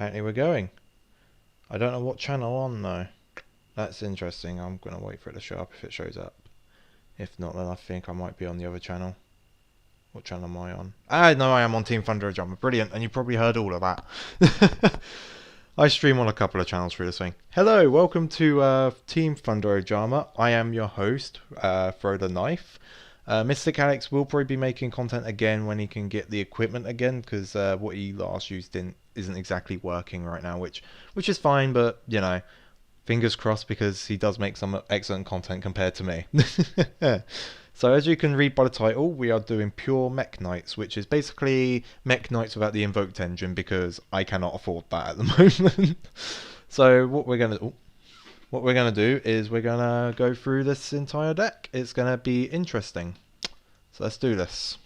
apparently we're going. I don't know what channel on though. That's interesting. I'm going to wait for it to show up if it shows up. If not, then I think I might be on the other channel. What channel am I on? No, I am on Team Thunder Drama. Brilliant, and you probably heard all of that. I stream on a couple of channels through this thing. Hello, welcome to Team Thunder Drama. I am your host, Throw the Knife. Mystic Alex will probably be making content again when he can get the equipment again, because what he last used isn't exactly working right now, which is fine, but you know, fingers crossed, because he does make some excellent content compared to me. So as you can read by the title, we are doing pure Mekk Knights, which is basically Mekk Knights without the invoked engine, because I cannot afford that at the moment. So what we're gonna do is we're gonna go through this entire deck. It's gonna be interesting. So let's do this.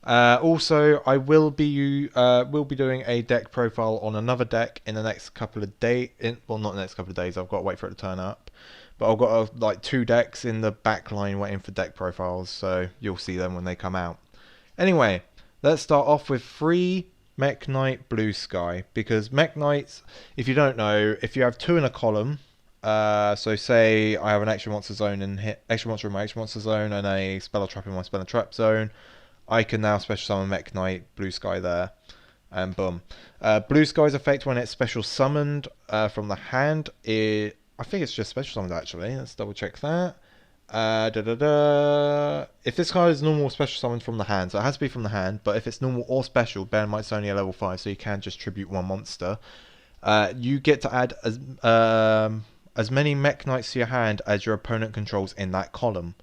Also, I will be doing a deck profile on another deck in the next couple of days. Well, not the next couple of days. I've got to wait for it to turn up. But I've got like 2 decks in the back line waiting for deck profiles, so you'll see them when they come out. Anyway, let's start off with 3 Mekk Knight Blue Sky, because Mekk Knights, if you don't know, if you have 2 in a column, so say I have an extra monster zone and extra monster in my extra monster zone and a spell trap in my spell trap zone, I can now special summon Mekk Knight Blue Sky there, and boom. Blue Sky's effect when it's special summoned from the hand, I think it's just special summoned actually. Let's double check that. If this card is normal or special summoned from the hand, so it has to be from the hand, but if it's normal or special, bear in mind it's only a level 5, so you can just tribute 1 monster. You get to add as many Mekk Knights to your hand as your opponent controls in that column.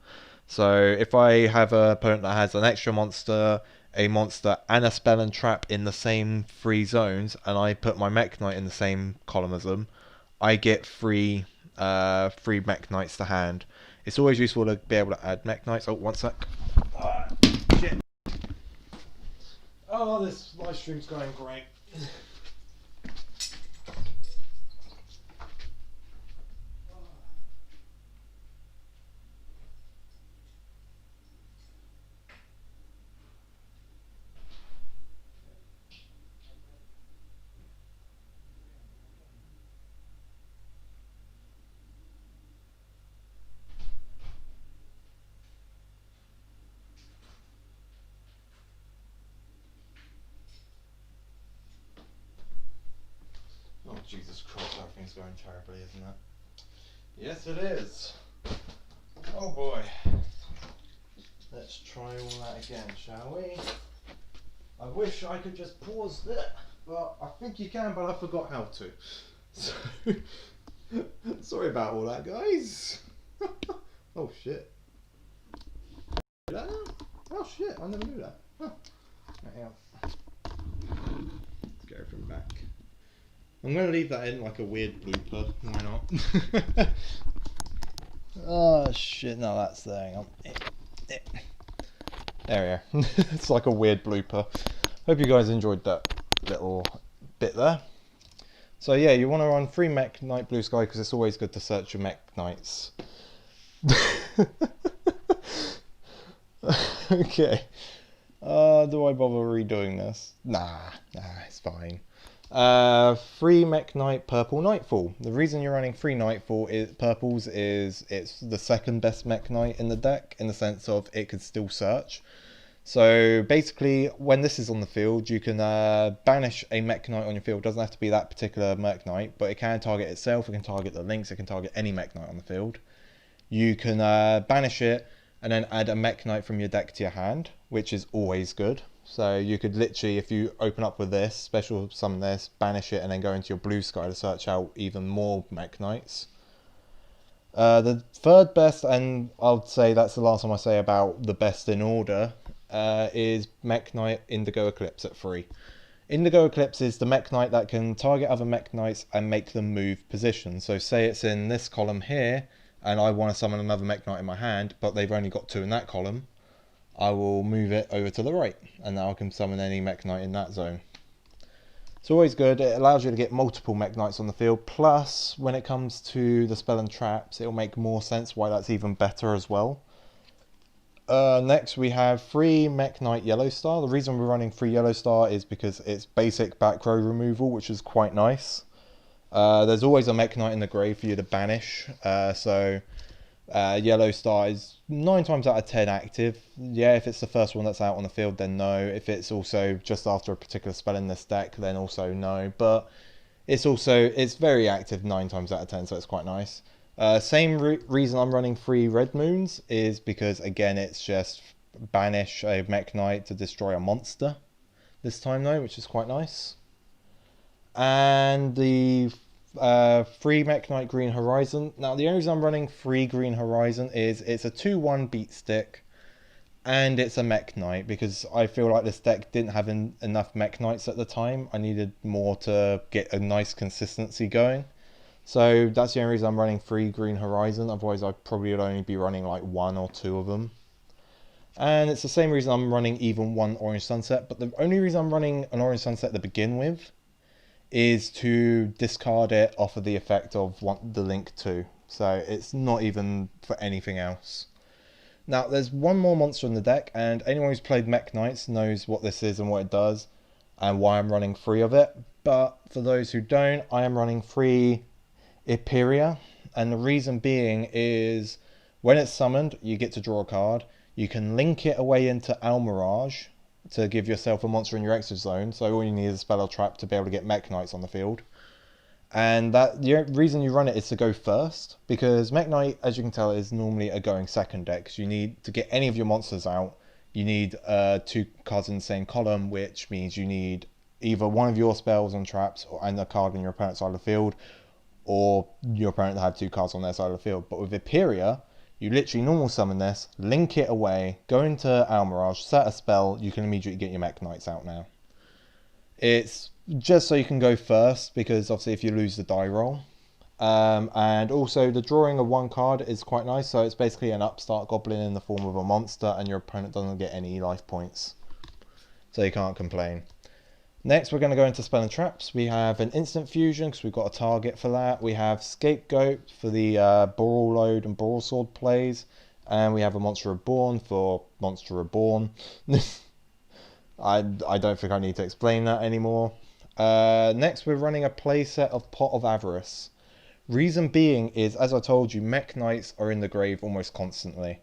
So if I have an opponent that has an extra monster, a monster, and a spell and trap in the same 3 zones, and I put my Mekk Knight in the same column as them, I get 3 Mekk Knights to hand. It's always useful to be able to add Mekk Knights. Oh, one sec. Shit. Oh, this live stream's going great. Oh, Jesus Christ, everything's going terribly, isn't it? Yes, it is. Oh boy. Let's try all that again, shall we? I wish I could just pause it, but I think you can, but I forgot how to. So, sorry about all that, guys. Oh shit. Oh shit, I never knew that. Huh. Hang on. Let's get everything back. I'm going to leave that in like a weird blooper. Why not? Oh shit, no, that's there. Hang on. There we are. It's like a weird blooper. Hope you guys enjoyed that little bit there. So yeah, you want to run 3 Mekk Knight Blue Sky, because it's always good to search your Mekk Knights. Okay. Do I bother redoing this? Nah, it's fine. 3 Mekk Knight Purple Nightfall. The reason you're running 3 Nightfall purples is it's the second best Mekk Knight in the deck, in the sense of it could still search. So basically, when this is on the field, you can banish a Mekk Knight on your field. It doesn't have to be that particular Mekk Knight, but it can target itself, it can target the links, it can target any Mekk Knight on the field. You can banish it and then add a Mekk Knight from your deck to your hand, which is always good. So you could literally, if you open up with this, special summon this, banish it, and then go into your Blue Sky to search out even more Mekk Knights. The third best, and I'll say that's the last time I say about the best in order, is Mekk Knight Indigo Eclipse at 3. Indigo Eclipse is the Mekk Knight that can target other Mekk Knights and make them move position. So say it's in this column here, and I want to summon another Mekk Knight in my hand, but they've only got 2 in that column, I will move it over to the right, and now I can summon any Mekk Knight in that zone. It's always good. It allows you to get multiple Mekk Knights on the field, plus when it comes to the spell and traps, it'll make more sense why that's even better as well. Next we have free Mekk Knight Yellow Star. The reason we're running free Yellow Star is because it's basic back row removal, which is quite nice. There's always a Mekk Knight in the grave for you to banish, so Yellow Star is 9 times out of 10 active. Yeah, if it's the first one that's out on the field, then no. If it's also just after a particular spell in this deck, then also no. But it's very active 9 times out of 10, so it's quite nice. Same reason I'm running 3 Red Moons is because, again, it's just banish a Mekk Knight to destroy a monster this time, though, which is quite nice. And the 3 Mekk Knight Green Horizon. Now, the only reason I'm running 3 Green Horizon is it's a 2-1 beat stick, and it's a Mekk Knight, because I feel like this deck didn't have enough Mekk Knights at the time. I needed more to get a nice consistency going. So that's the only reason I'm running 3 Green Horizon, otherwise I probably would only be running like 1 or 2 of them. And it's the same reason I'm running even 1 Orange Sunset, but the only reason I'm running an Orange Sunset to begin with is to discard it off of the effect of the Link 2. So it's not even for anything else. Now there's one more monster in the deck, and anyone who's played Mekk Knights knows what this is and what it does, and why I'm running 3 of it. But for those who don't, I am running 3 Iperia, and the reason being is when it's summoned, you get to draw a card. You can link it away into Almirage to give yourself a monster in your exit zone, so all you need is a spell or trap to be able to get Mekk Knights on the field. And the reason you run it is to go first, because Mekk Knight, as you can tell, is normally a going second deck, because you need to get any of your monsters out, you need 2 cards in the same column, which means you need either one of your spells and traps and a card on your opponent's side of the field, or your opponent to have 2 cards on their side of the field. But with Iperia, you literally normal summon this, link it away, go into Almirage, set a spell, you can immediately get your Mekk Knights out now. It's just so you can go first, because obviously if you lose the die roll. And also the drawing of 1 card is quite nice, so it's basically an upstart goblin in the form of a monster, and your opponent doesn't get any life points. So you can't complain. Next, we're going to go into spell and traps. We have an instant fusion, because we've got a target for that. We have scapegoat for the Boral Load and Boral Sword plays. And we have a Monster Reborn for Monster Reborn. I don't think I need to explain that anymore. Next, we're running a playset of Pot of Avarice. Reason being is, as I told you, Mekk Knights are in the grave almost constantly.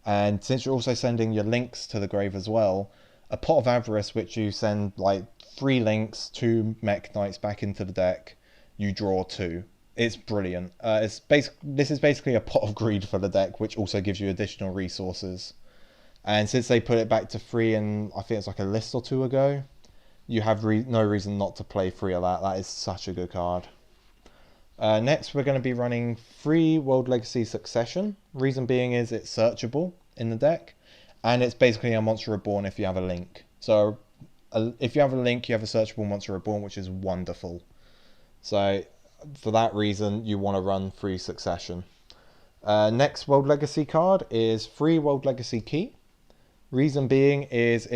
And since you're also sending your links to the grave as well, a Pot of Avarice, which you send like 3 links, 2 Mekk Knights back into the deck, you draw 2. It's brilliant. This is basically a Pot of Greed for the deck, which also gives you additional resources. And since they put it back to 3 in, I think it's like a list or 2 ago, you have no reason not to play 3 of that. That is such a good card. Next, we're going to be running 3 World Legacy Succession. Reason being is it's searchable in the deck, and it's basically a Monster Reborn if you have a link. So if you have a link, you have a searchable Monster Reborn, which is wonderful. So for that reason, you want to run 3 Succession. Next World Legacy card is 3 World Legacy Key. Reason being is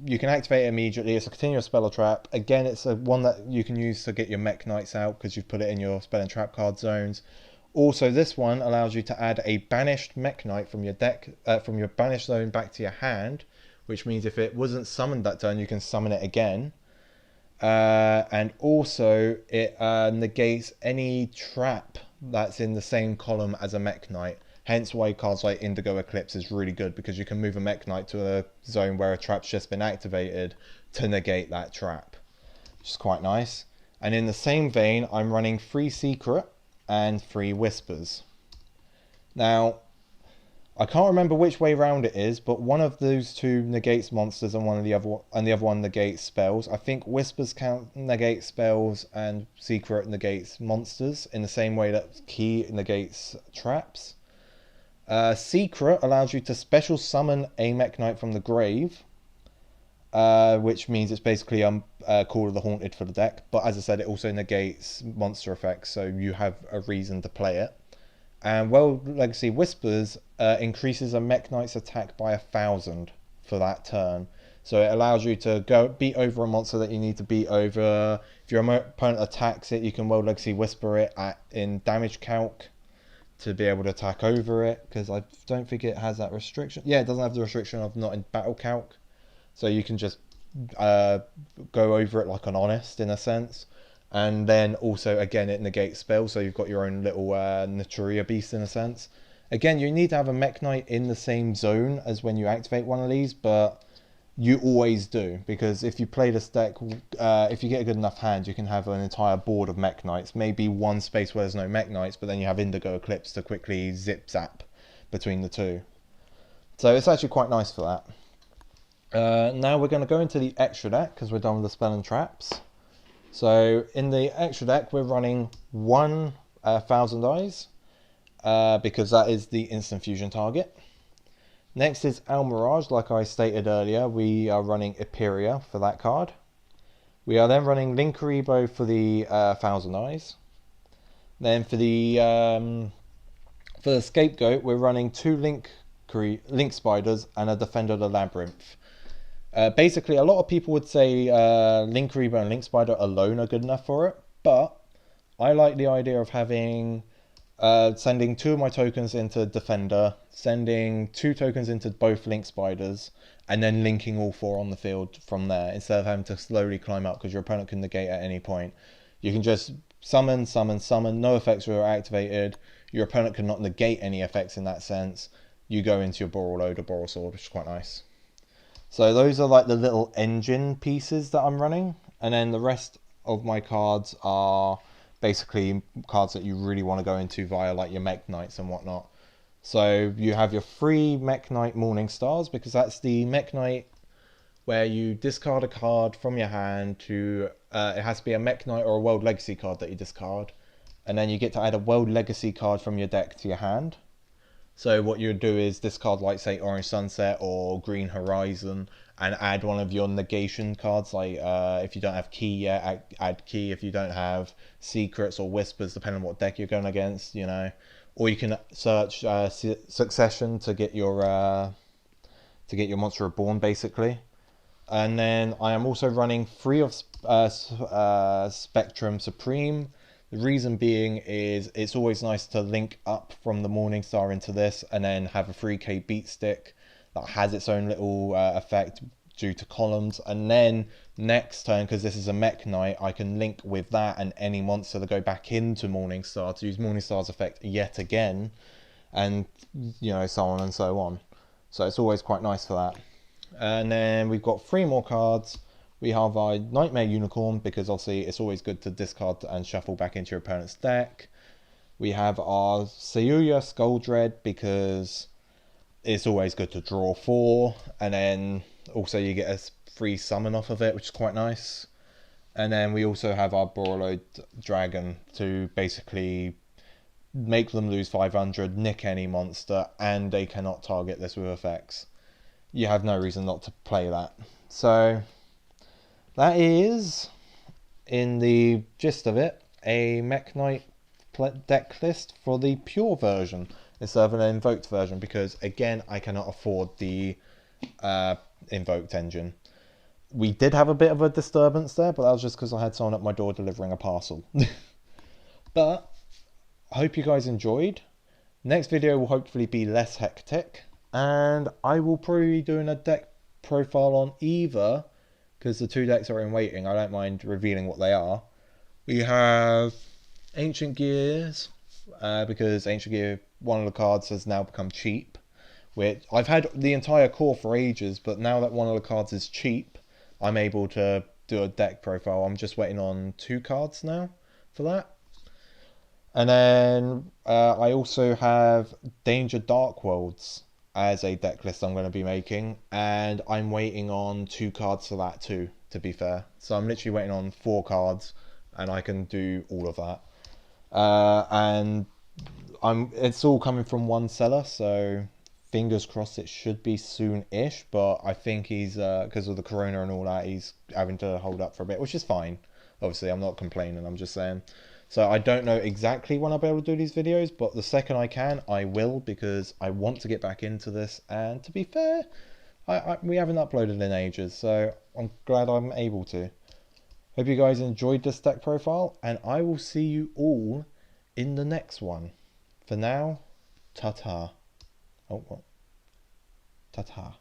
you can activate it immediately. It's a continuous spell or trap. Again, it's one that you can use to get your Mekk Knights out, because you've put it in your spell and trap card zones. Also, this one allows you to add a banished Mekk Knight from your deck, from your banished zone back to your hand, which means if it wasn't summoned that turn, you can summon it again. And also, it negates any trap that's in the same column as a Mekk Knight. Hence why cards like Indigo Eclipse is really good, because you can move a Mekk Knight to a zone where a trap's just been activated to negate that trap, which is quite nice. And in the same vein, I'm running 3 Secret and 3 Whispers. Now, I can't remember which way round it is, but one of those 2 negates monsters and the other one negates spells. I think Whispers negate spells and Secret negates monsters in the same way that Key negates traps. Secret allows you to special summon a Mekk Knight from the grave, which means it's basically Call of the Haunted for the deck. But as I said, it also negates monster effects, so you have a reason to play it. And World Legacy Whispers increases a Mekk Knight's attack by 1,000 for that turn. So it allows you to go beat over a monster that you need to beat over. If your opponent attacks it, you can World Legacy Whisper it in damage calc to be able to attack over it, because I don't think it has that restriction. Yeah, it doesn't have the restriction of not in battle calc, so you can just go over it like an honest in a sense. And then also again it negates spells, so you've got your own little Naturia beast in a sense. Again, you need to have a Mekk Knight in the same zone as when you activate one of these, but you always do, because if you play this deck, if you get a good enough hand, you can have an entire board of Mekk Knights. Maybe one space where there's no Mekk Knights, but then you have Indigo Eclipse to quickly zip zap between the two. So it's actually quite nice for that. Now we're going to go into the extra deck, because we're done with the spell and traps. So in the extra deck, we're running one Thousand Eyes, because that is the instant fusion target. Next is Almirage, like I stated earlier, we are running Eperia for that card. We are then running Linkuriboh for the Thousand Eyes. Then for the Scapegoat, we're running two Link Spiders and a Defender of the Labyrinth. Basically, a lot of people would say Linkuriboh and Link Spider alone are good enough for it, but I like the idea of having sending two of my tokens into Defender, sending two tokens into both Link Spiders, and then linking all four on the field from there, instead of having to slowly climb up, because your opponent can negate at any point. You can just summon, no effects are activated, your opponent cannot negate any effects in that sense. You go into your Boral Load or Boral Sword, which is quite nice. So those are like the little engine pieces that I'm running, and then the rest of my cards are basically cards that you really want to go into via like your Mekk Knights and whatnot. So you have your free Mekk Knight Morning Stars, because that's the Mekk Knight where you discard a card from your hand to it has to be a Mekk Knight or a World Legacy card that you discard, and then you get to add a World Legacy card from your deck to your hand. So what you would do is discard, like, say, Orange Sunset or Green Horizon, and add one of your negation cards, like if you don't have Key yet, add Key. If you don't have Secrets or Whispers, depending on what deck you're going against, you know. Or you can search Succession to get your Monster Reborn, basically. And then I am also running 3 of Spectrum Supreme. The reason being is it's always nice to link up from the Morningstar into this, and then have a 3k beat stick that has its own little effect due to columns. And then next turn, because this is a Mekk Knight, I can link with that and any monster to go back into Morningstar to use Morningstar's effect yet again, and you know, so on and so on. So it's always quite nice for that. And then we've got 3 more cards. We have our Nightmare Unicorn, because obviously it's always good to discard and shuffle back into your opponent's deck. We have our Sayuya Skulldread, because it's always good to draw 4, and then also you get a free summon off of it, which is quite nice. And then we also have our Borreload Dragon to basically make them lose 500, nick any monster, and they cannot target this with effects. You have no reason not to play that. So that is, in the gist of it, a Mekk Knight deck list for the pure version instead of an invoked version, because again, I cannot afford the invoked engine. We did have a bit of a disturbance there, but that was just because I had someone at my door delivering a parcel. But I hope you guys enjoyed. Next video will hopefully be less hectic, and I will probably be doing a deck profile on either, because the 2 decks are in waiting. I don't mind revealing what they are. We have Ancient Gears, because Ancient Gear, one of the cards has now become cheap, which I've had the entire core for ages, but now that one of the cards is cheap, I'm able to do a deck profile. I'm just waiting on 2 cards now for that. And then I also have Danger Dark Worlds as a deck list I'm going to be making, and I'm waiting on 2 cards for that too, to be fair. So I'm literally waiting on 4 cards, and I can do all of that. And it's all coming from one seller, so fingers crossed it should be soon-ish, but I think he's, because of the corona and all that, he's having to hold up for a bit, which is fine. Obviously, I'm not complaining, I'm just saying. So I don't know exactly when I'll be able to do these videos, but the second I can, I will, because I want to get back into this. And to be fair, we haven't uploaded in ages, so I'm glad I'm able to. Hope you guys enjoyed this deck profile, and I will see you all in the next one. For now, ta-ta. Oh, what? Ta-ta.